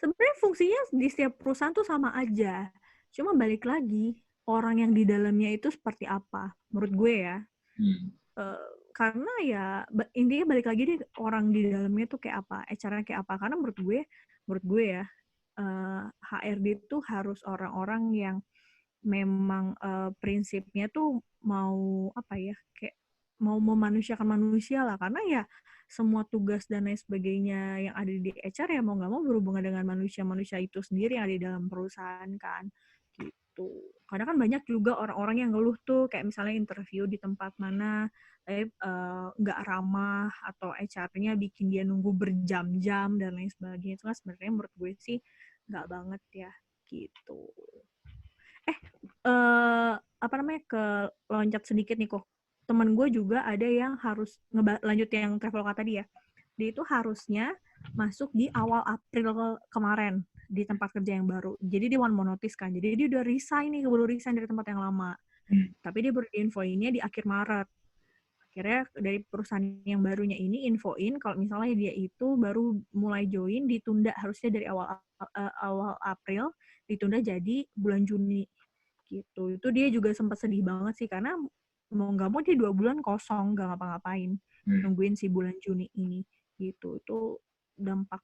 Speaker 2: sebenarnya fungsinya di setiap perusahaan tuh sama aja. Cuma balik lagi, orang yang di dalamnya itu seperti apa, menurut gue ya.
Speaker 1: Hmm.
Speaker 2: Karena ya intinya balik lagi deh orang di dalamnya tuh kayak apa, HR-nya kayak apa. Karena menurut gue ya, HRD itu harus orang-orang yang memang prinsipnya tuh mau apa ya, kayak mau memanusiakan manusia lah. Karena ya semua tugas dan lain sebagainya yang ada di HR ya mau nggak mau berhubungan dengan manusia-manusia itu sendiri yang ada di dalam perusahaan kan gitu. Karena kan banyak juga orang-orang yang ngeluh tuh kayak misalnya interview di tempat mana nggak ramah atau HR-nya bikin dia nunggu berjam-jam dan lain sebagainya itu kan sebenarnya menurut gue sih nggak banget ya gitu. Apa namanya ke loncat sedikit nih kok temen gue juga ada yang harus lanjut yang travel kata dia itu harusnya masuk di awal April kemarin di tempat kerja yang baru jadi dia one more notice kan jadi dia udah resign nih baru resign dari tempat yang lama tapi dia baru diinfoinnya di akhir Maret akhirnya dari perusahaan yang barunya ini infoin kalau misalnya dia itu baru mulai join ditunda harusnya dari awal April ditunda jadi bulan Juni gitu. Itu dia juga sempat sedih banget sih karena mau nggak mau dia 2 bulan kosong nggak ngapa-ngapain nungguin si bulan Juni ini gitu. Itu dampak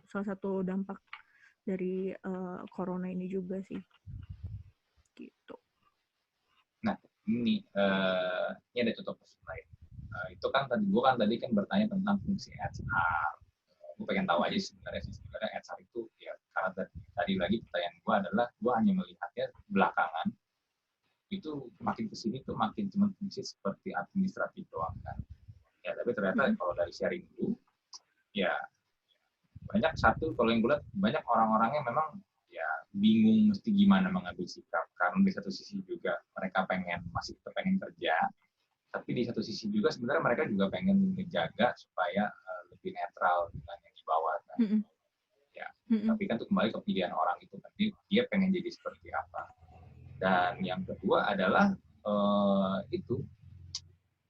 Speaker 2: salah satu dampak dari corona ini juga sih gitu.
Speaker 1: Nah ini ada contoh kasus lain. Itu kan tadi kan bertanya tentang fungsi HR. Gue pengen tahu aja sebenarnya HR itu ya karena tadi lagi pertanyaan gue adalah gue hanya melihatnya belakangan itu makin kesini tuh makin cuma fungsi seperti administratif doang kan ya tapi ternyata kalau dari sharing dulu ya banyak satu kalau yang gue lihat banyak orang-orangnya memang ya bingung mesti gimana mengambil sikap karena di satu sisi juga mereka masih pengen kerja tapi di satu sisi juga sebenarnya mereka juga pengen menjaga supaya lebih netral dengan yang di bawah kan ya tapi kan itu kembali ke pilihan orang itu kan dia pengen jadi seperti apa dan yang kedua adalah itu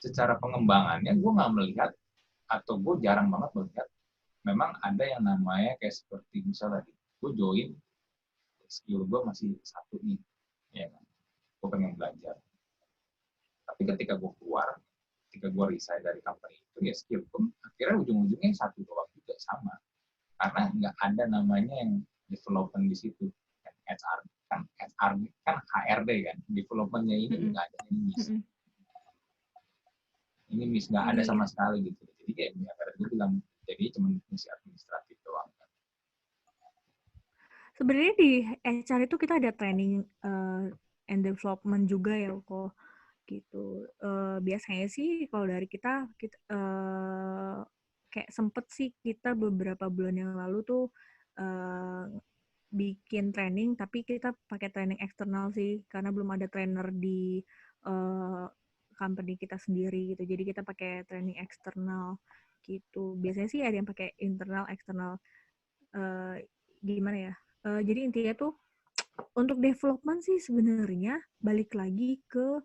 Speaker 1: secara pengembangannya gue nggak melihat atau gue jarang banget melihat memang ada yang namanya kayak seperti misalnya gue join skill gue masih satu nih ya kan gue pengen belajar tapi ketika gue keluar ketika gue resign dari company itu ya skill pun akhirnya ujung-ujungnya satu doang juga sama karena nggak ada namanya yang development di situ kan HR kan HR kan HRD kan developmentnya ini nggak ada ini nggak ada sama sekali gitu jadi kayak gue bilang jadi cuma fungsi administratif doang kan.
Speaker 2: Sebenarnya di HR itu kita ada training and development juga ya kok gitu. Biasanya sih kalau dari kita kayak sempet sih kita beberapa bulan yang lalu tuh bikin training tapi kita pakai training eksternal sih karena belum ada trainer di uh, company kita sendiri gitu. Jadi kita pakai training eksternal gitu. Biasanya sih ada yang pakai internal, eksternal. Gimana ya? Jadi intinya tuh untuk development sih sebenarnya balik lagi ke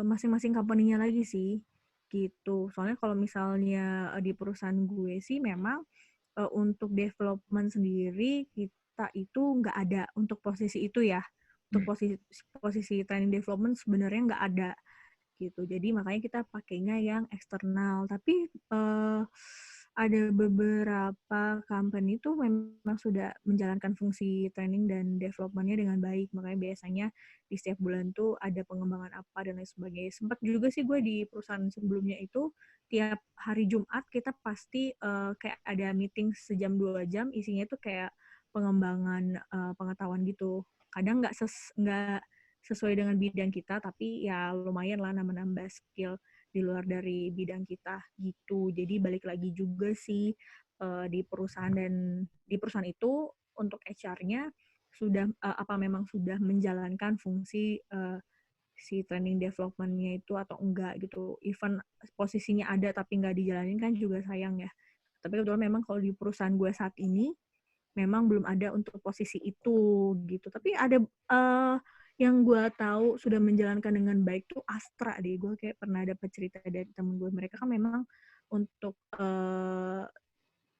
Speaker 2: masing-masing company-nya lagi sih gitu. Soalnya kalau misalnya di perusahaan gue sih memang untuk development sendiri kita itu nggak ada untuk posisi itu ya. Untuk posisi training development sebenarnya nggak ada gitu. Jadi makanya kita pakainya yang eksternal. Tapi ada beberapa company itu memang sudah menjalankan fungsi training dan development-nya dengan baik. Makanya biasanya di setiap bulan tuh ada pengembangan apa dan lain sebagainya. Sempat juga sih gue di perusahaan sebelumnya itu tiap hari Jumat kita pasti kayak ada meeting sejam 2 jam, isinya tuh kayak pengembangan pengetahuan gitu. Kadang nggak sesuai dengan bidang kita, tapi ya lumayan lah nambah-nambah skill di luar dari bidang kita gitu. Jadi balik lagi juga sih di perusahaan dan di perusahaan itu untuk HR-nya sudah apa memang sudah menjalankan fungsi si training development-nya itu atau enggak gitu. Even posisinya ada tapi nggak dijalanin kan juga sayang ya. Tapi kebetulan memang kalau di perusahaan gue saat ini memang belum ada untuk posisi itu gitu. Tapi ada yang gue tahu sudah menjalankan dengan baik tuh Astra deh. Gue kayak pernah dapat cerita dari temen gue. Mereka kan memang untuk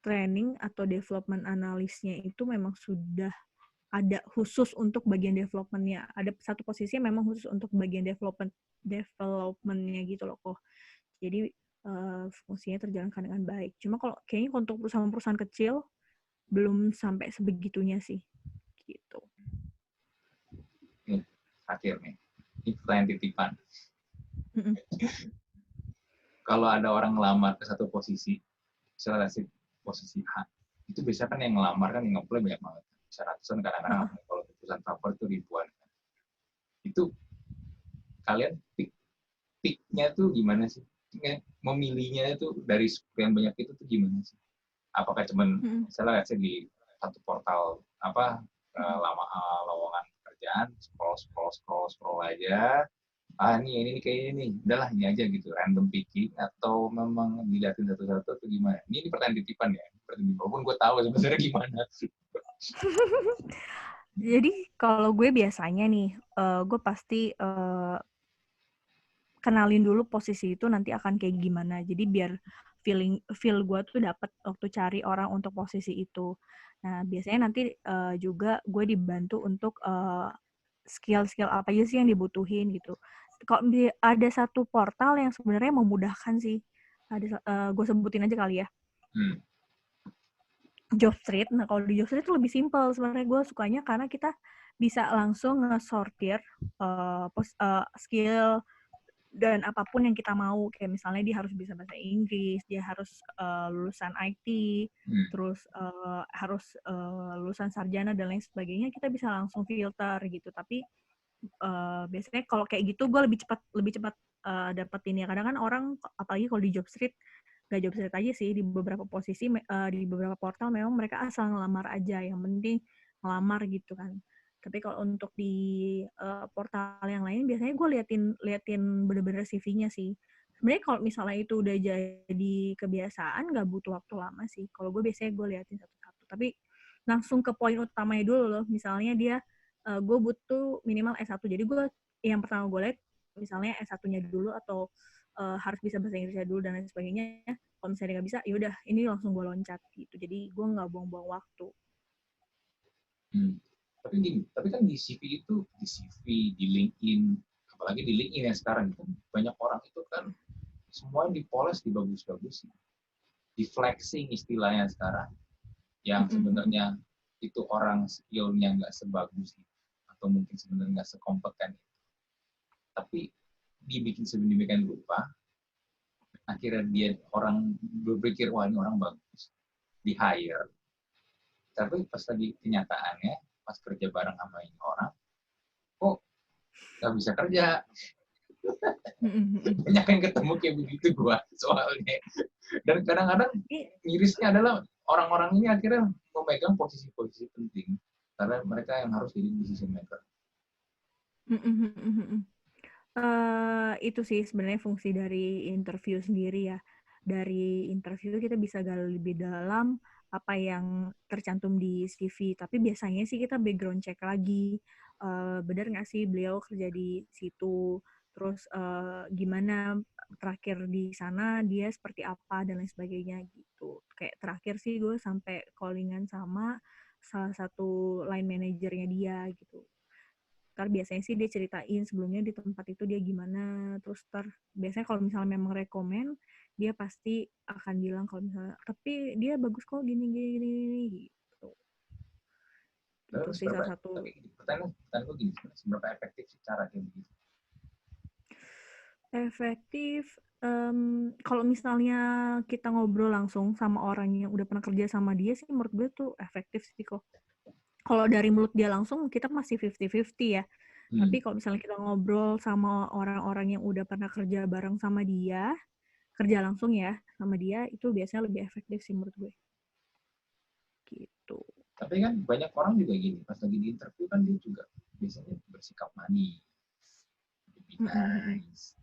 Speaker 2: training atau development analisnya itu memang sudah ada khusus untuk bagian development-nya. Ada satu posisi yang memang khusus untuk bagian development-nya gitu loh kok. Jadi fungsinya terjalankan dengan baik. Cuma kalau kayaknya untuk perusahaan-perusahaan kecil belum sampai sebegitunya sih. Gitu.
Speaker 1: Akhir nih. Ini pertanyaan titipan. Kalau ada orang ngelamar ke satu posisi, misalnya posisi A, itu biasanya kan yang ngelamar kan yang nge-apply banyak banget. Bisa ratusan, kadang-kadang kalau perusahaan cover itu ribuan. Itu kalian pick-nya tuh gimana sih? Memilihnya itu dari sekian banyak itu tuh gimana sih? Apakah cuman misalnya saya di satu portal lowongan pekerjaan scroll aja, ini kayaknya nih, udahlah ini aja gitu, random picking, atau memang dilihatin satu-satu atau gimana? Ini pertanyaan titipan ya, walaupun gue tahu sebenarnya gimana.
Speaker 2: Jadi kalau gue biasanya nih, gue pasti kenalin dulu posisi itu nanti akan kayak gimana. Jadi biar feel gue tuh dapat waktu cari orang untuk posisi itu. Nah biasanya nanti juga gue dibantu untuk skill-skill apa aja sih yang dibutuhin gitu. Kalau ada satu portal yang sebenarnya memudahkan sih. Gue sebutin aja kali ya. Jobstreet. Nah kalau di Jobstreet itu lebih simpel sebenarnya, gue sukanya karena kita bisa langsung nge-sortir skill dan apapun yang kita mau, kayak misalnya dia harus bisa bahasa Inggris, dia harus lulusan IT, terus harus lulusan sarjana dan lain sebagainya, kita bisa langsung filter gitu. Tapi biasanya kalau kayak gitu gue lebih cepat dapetin ya. Kadang kan orang apalagi kalau di Jobstreet, gak Jobstreet aja sih, di beberapa posisi di beberapa portal memang mereka asal ngelamar aja, yang penting ngelamar gitu kan. Tapi kalau untuk di portal yang lain biasanya gue liatin bener-bener CV-nya sih. Sebenarnya kalau misalnya itu udah jadi kebiasaan nggak butuh waktu lama sih. Kalau gue biasanya gue liatin satu-satu. Tapi langsung ke poin utamanya dulu loh. Misalnya dia gue butuh minimal S1. Jadi gue yang pertama gue lihat misalnya S1-nya dulu atau harus bisa bahasa Inggrisnya dulu dan lain sebagainya. Kalau misalnya nggak bisa, yaudah ini langsung gue loncat gitu. Jadi gue nggak buang-buang waktu.
Speaker 1: Tapi kan di CV itu, di CV, di LinkedIn, apalagi di LinkedIn yang sekarang kan banyak orang itu kan semua dipoles, dibagus-bagusin, di flexing istilahnya sekarang, yang sebenarnya itu orang skillnya nggak sebagus itu, atau mungkin sebenarnya nggak sekompeten itu, tapi dibikin sedemikian rupa, akhirnya dia orang berpikir wah ini orang bagus, di hire, tapi pas lagi kenyataannya, pas kerja bareng sama ini orang, kok nggak bisa kerja. Banyak yang ketemu kayak begitu gue soalnya. Dan kadang-kadang mirisnya adalah orang-orang ini akhirnya memegang posisi-posisi penting karena mereka yang harus jadi decision maker.
Speaker 2: Itu sih sebenarnya fungsi dari interview sendiri ya. Dari interview kita bisa gali lebih dalam apa yang tercantum di CV. Tapi biasanya sih kita background check lagi. Benar nggak sih beliau kerja di situ? Terus gimana terakhir di sana dia seperti apa dan lain sebagainya gitu. Kayak terakhir sih gue sampai callingan sama salah satu line manajernya dia gitu. Ntar biasanya sih dia ceritain sebelumnya di tempat itu dia gimana, terus biasanya kalau misalnya memang rekomen, dia pasti akan bilang kalau misalnya, tapi dia bagus kok gini gini gini, gini gitu. Itu sih salah satu.
Speaker 1: Tapi pertanyaan gue gini, seberapa efektif sih cara kayak begitu?
Speaker 2: Efektif, kalau misalnya kita ngobrol langsung sama orang yang udah pernah kerja sama dia sih menurut gue tuh efektif sih kok. Kalau dari mulut dia langsung kita masih 50-50 ya. Tapi kalau misalnya kita ngobrol sama orang-orang yang udah pernah kerja bareng sama dia, kerja langsung ya sama dia, itu biasanya lebih efektif sih menurut gue. Gitu.
Speaker 1: Tapi kan banyak orang juga gini, pas lagi di interview kan dia juga biasanya bersikap manis, lebih nice,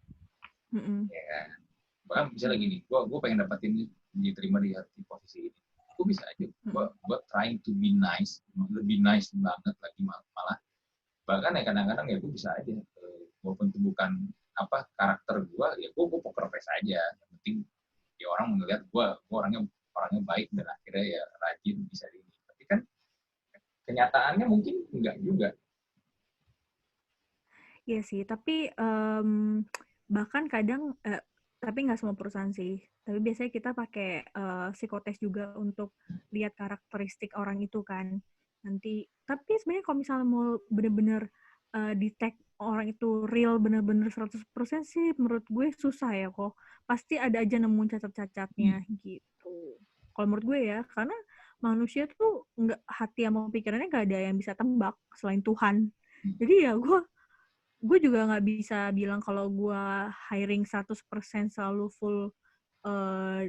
Speaker 1: ya kan? Bahkan misalnya gini, gue pengen dapetin diterima di posisi ini, gue bisa aja, gue trying to be nice, lebih nice banget lagi malah. Bahkan ya kadang-kadang ya gue bisa aja, walaupun itu bukan apa karakter gue, ya gue poker face aja. Yang penting ya orang melihat gue orangnya baik dan akhirnya ya rajin bisa ini. Tapi kan kenyataannya mungkin enggak juga.
Speaker 2: Iya sih, tapi bahkan kadang, tapi nggak semua perusahaan sih. Tapi biasanya kita pakai psikotes juga untuk lihat karakteristik orang itu kan. Nanti, tapi sebenarnya kalau misalnya mau bener-bener detect orang itu real bener-bener 100% sih menurut gue susah ya kok. Pasti ada aja nemu cacat-cacatnya gitu. Kalau menurut gue ya, karena manusia tuh nggak, hati sama pikirannya nggak ada yang bisa tembak selain Tuhan. Jadi ya gue juga nggak bisa bilang kalau gue hiring 100% selalu full uh,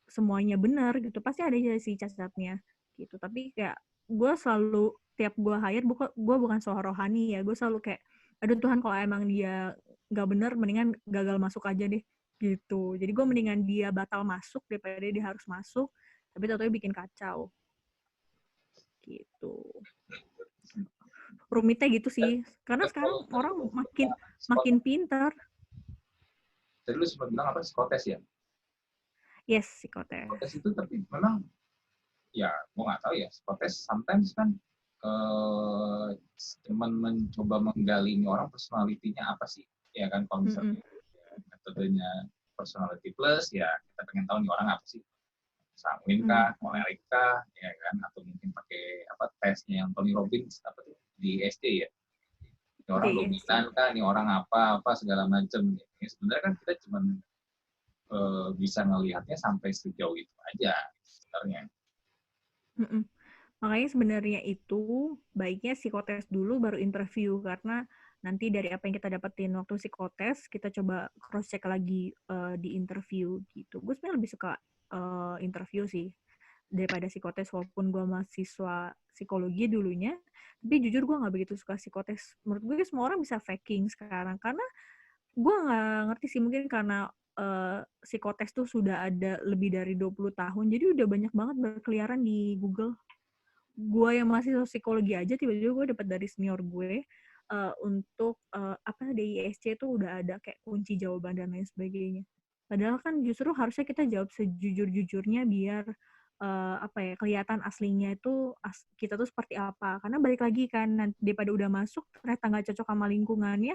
Speaker 2: semuanya benar gitu. Pasti ada aja sih cacatnya gitu. Tapi kayak gue selalu tiap gue hire, gue bukan seorang rohani ya. Gue selalu kayak, aduh Tuhan kalau emang dia nggak benar, mendingan gagal masuk aja deh gitu. Jadi gue mendingan dia batal masuk daripada dia harus masuk, tapi tentunya bikin kacau gitu. Rumitnya gitu sih. Karena sekarang orang makin pintar.
Speaker 1: Tadi lu sempat bilang apa psikotes ya?
Speaker 2: Yes, psikotes.
Speaker 1: Psikotes itu tapi memang ya gue nggak tahu ya, psikotes sometimes kan cuman mencoba menggali ini orang personalitinya apa sih, ya kan? Kalau misalnya metodenya personality plus, ya kita pengen tahu nih orang apa sih, sanguin kah, kolerik kah, ya kan? Atau mungkin pakai apa tesnya yang Tony Robbins apa tuh di SD ya, ini orang dominan kah, ini orang apa segala macam. Ya, sebenarnya kan kita cuma bisa ngelihatnya sampai sejauh itu aja sebenarnya.
Speaker 2: Makanya sebenarnya itu baiknya psikotes dulu baru interview, karena nanti dari apa yang kita dapetin waktu psikotes kita coba cross check lagi di interview gitu. Gue sebenarnya lebih suka interview sih daripada psikotes, walaupun gue mahasiswa psikologi dulunya, tapi jujur gue nggak begitu suka psikotes. Menurut gue semua orang bisa faking sekarang, karena gue nggak ngerti sih, mungkin karena psikotes tuh sudah ada lebih dari 20 tahun, jadi udah banyak banget berkeliaran di Google. Gue yang masih psikologi aja tiba-tiba gue dapat dari senior gue untuk apa DISC itu udah ada kayak kunci jawaban dan lain sebagainya. Padahal kan justru harusnya kita jawab sejujur-jujurnya biar apa ya, kelihatan aslinya itu kita tuh seperti apa. Karena balik lagi kan, daripada udah masuk ternyata nggak cocok sama lingkungannya,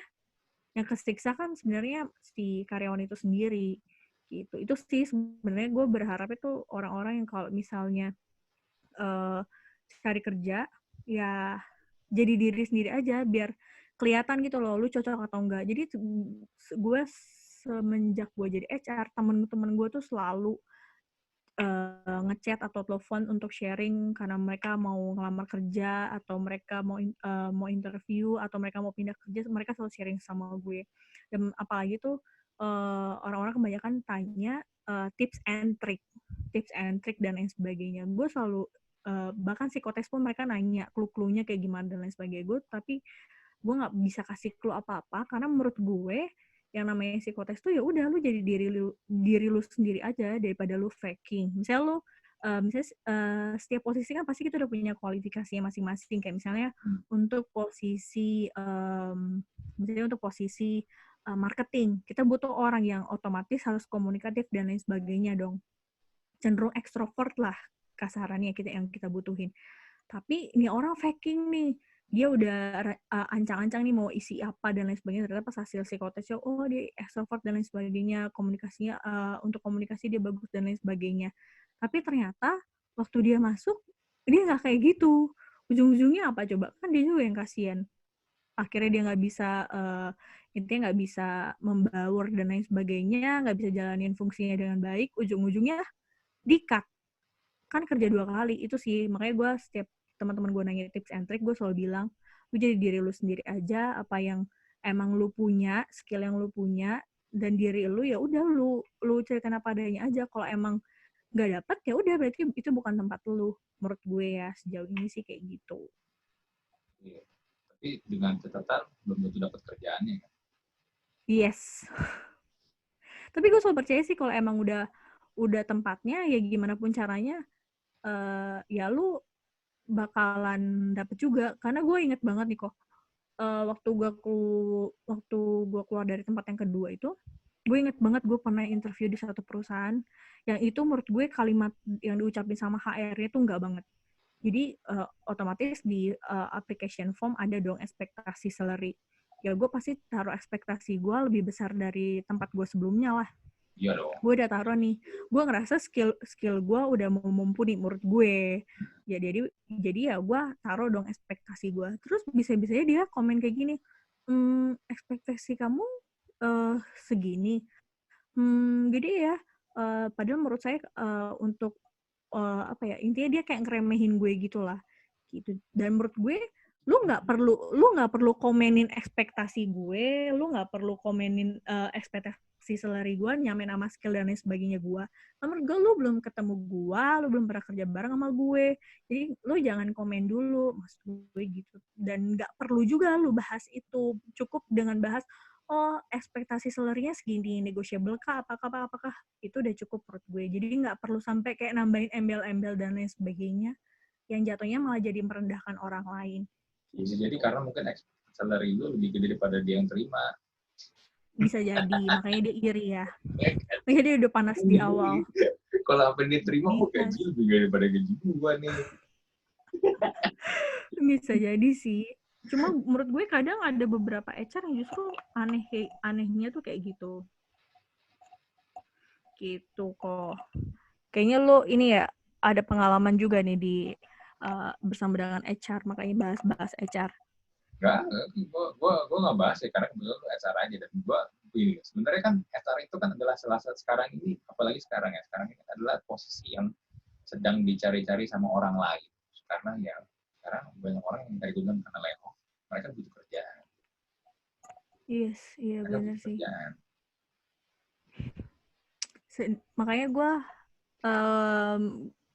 Speaker 2: yang kesiksa kan sebenarnya si karyawan itu sendiri gitu. Itu sih sebenarnya gue berharap itu orang-orang yang kalau misalnya cari kerja ya jadi diri sendiri aja biar kelihatan gitu loh lu cocok atau enggak. Jadi gue semenjak gue jadi HR, temen-temen gue tuh selalu ngechat atau telepon untuk sharing karena mereka mau ngelamar kerja atau mereka mau interview atau mereka mau pindah kerja, mereka selalu sharing sama gue. Dan apalagi tuh orang-orang kebanyakan tanya tips and trick dan lain sebagainya. Gue selalu bahkan psikotes pun mereka nanya clue-cluenya kayak gimana dan lain sebagainya. Gue tapi gue nggak bisa kasih clue apa-apa karena menurut gue yang namanya psikotes tuh ya udah lu jadi diri lu sendiri aja daripada lu faking. Misalnya lu setiap posisi kan pasti kita udah punya kualifikasinya masing-masing, kayak misalnya untuk posisi misalnya untuk posisi marketing, kita butuh orang yang otomatis harus komunikatif dan lain sebagainya dong, cenderung ekstrovert lah kasarannya yang kita butuhin. Tapi ini orang faking nih, dia udah ancang-ancang nih mau isi apa dan lain sebagainya, ternyata pas hasil psikotesnya oh dia extrovert dan lain sebagainya, komunikasinya untuk komunikasi dia bagus dan lain sebagainya. Tapi ternyata waktu dia masuk dia nggak kayak gitu. Ujung-ujungnya apa coba? Kan dia juga yang kasihan. Akhirnya dia nggak bisa intinya nggak bisa membaur dan lain sebagainya, nggak bisa jalanin fungsinya dengan baik. Ujung-ujungnya di-cut. Kan kerja 2 kali itu sih, makanya gue setiap teman-teman gue nanya tips and trick, gue selalu bilang lu jadi diri lu sendiri aja, apa yang emang lu punya, skill yang lu punya, dan diri lu ya udah lu ceritain apa adanya aja. Kalau emang nggak dapet ya udah berarti itu bukan tempat lu, menurut gue ya sejauh ini sih kayak gitu.
Speaker 1: Iya. Tapi dengan catatan belum tentu dapat kerjaannya kan.
Speaker 2: Yes. Tapi gue selalu percaya sih kalau emang udah tempatnya ya gimana pun caranya ya lu bakalan dapet juga. Karena gue inget banget nih kok waktu gue keluar dari tempat yang kedua itu, gue inget banget gue pernah interview di satu perusahaan yang itu menurut gue kalimat yang diucapin sama HR-nya tuh enggak banget. Jadi otomatis di application form ada dong ekspektasi salary. Ya gue pasti taruh ekspektasi gue lebih besar dari tempat gue sebelumnya lah.
Speaker 1: Iya dong.
Speaker 2: Gue udah taruh nih, gue ngerasa skill gue udah mau mumpuni menurut gue. Ya jadi ya gue taruh dong ekspektasi gue. Terus bisa-bisanya dia komen kayak gini, ekspektasi kamu segini. Jadi ya, padahal menurut saya untuk apa ya, intinya dia kayak ngeremehin gue gitulah, gitu. Dan menurut gue, lu nggak perlu komenin ekspektasi gue, lu nggak perlu komenin ekspektasi salary gue, nyamain sama skill dan lain sebagainya gue. Nah, menurut gue lu belum ketemu gue, lu belum pernah kerja bareng sama gue, jadi lu jangan komen dulu, maksud gue gitu. Dan nggak perlu juga lu bahas itu, cukup dengan bahas oh ekspektasi salary-nya segini, negotiable kah, apakah itu udah cukup menurut gue. Jadi nggak perlu sampai kayak nambahin embel-embel dan lain sebagainya yang jatuhnya malah jadi merendahkan orang lain.
Speaker 1: Bisa jadi karena mungkin salary lu lebih gede daripada dia yang terima.
Speaker 2: Bisa jadi, makanya dia iri ya. Makanya dia udah panas di awal.
Speaker 1: Kalau apa yang diterima, kok gaji lebih gede daripada gaji gua nih.
Speaker 2: Bisa jadi sih. Cuma menurut gue kadang ada beberapa HR yang justru anehnya tuh kayak gitu. Gitu kok. Kayaknya lo ini ya ada pengalaman juga nih di bersama dengan HR, makanya bahas-bahas HR.
Speaker 1: Enggak, gue nggak bahas ya karena kebetulan itu HR aja dan gue ini sebenarnya kan HR itu kan adalah salah satu sekarang ini, apalagi sekarang ini adalah posisi yang sedang dicari-cari sama orang lain karena ya sekarang banyak orang yang dari dulu karena layoff mereka butuh kerjaan.
Speaker 2: Yes, iya
Speaker 1: Mereka
Speaker 2: benar
Speaker 1: butuh
Speaker 2: sih.
Speaker 1: kerjaan.
Speaker 2: Makanya gue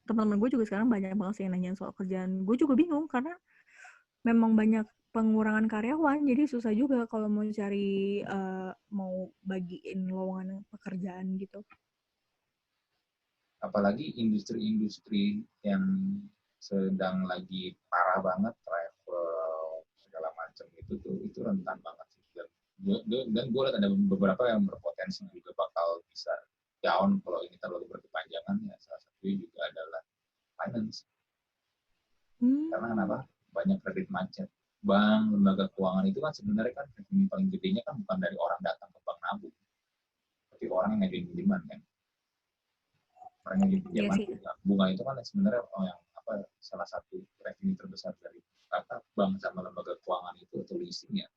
Speaker 2: teman-teman gue juga sekarang banyak banget sih yang nanya soal kerjaan. Gue juga bingung karena memang banyak pengurangan karyawan, jadi susah juga kalau mau cari mau bagiin lowongan pekerjaan gitu.
Speaker 1: Apalagi industri-industri yang sedang lagi parah banget, travel segala macam itu rentan banget sih. Dan gue lihat ada beberapa yang berpotensi juga bakal bisa down kalau ini terlalu berkepanjangan ya. Salah satunya juga adalah finance. Karena kenapa? Banyak kredit macet. Bank, lembaga keuangan itu kan sebenarnya kan rekening paling gedenya kan bukan dari orang datang ke bank nabung, tapi orang yang ngajuin pinjaman kan. Orang yang ngajuin pinjaman, bunga itu kan sebenarnya yang salah satu rekening terbesar dari bank sama lembaga keuangan itu atau leasing ya.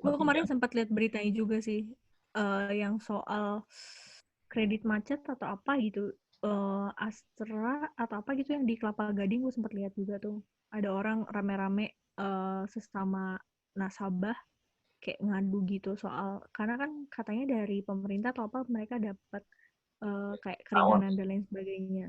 Speaker 2: Gue kemarin sempat lihat beritanya juga sih, yang soal kredit macet atau apa gitu, Astra atau apa gitu yang di Kelapa Gading. Gue sempat lihat juga tuh ada orang rame-rame sesama nasabah kayak ngadu gitu soal, karena kan katanya dari pemerintah atau apa mereka dapat kayak keringanan dan lain sebagainya.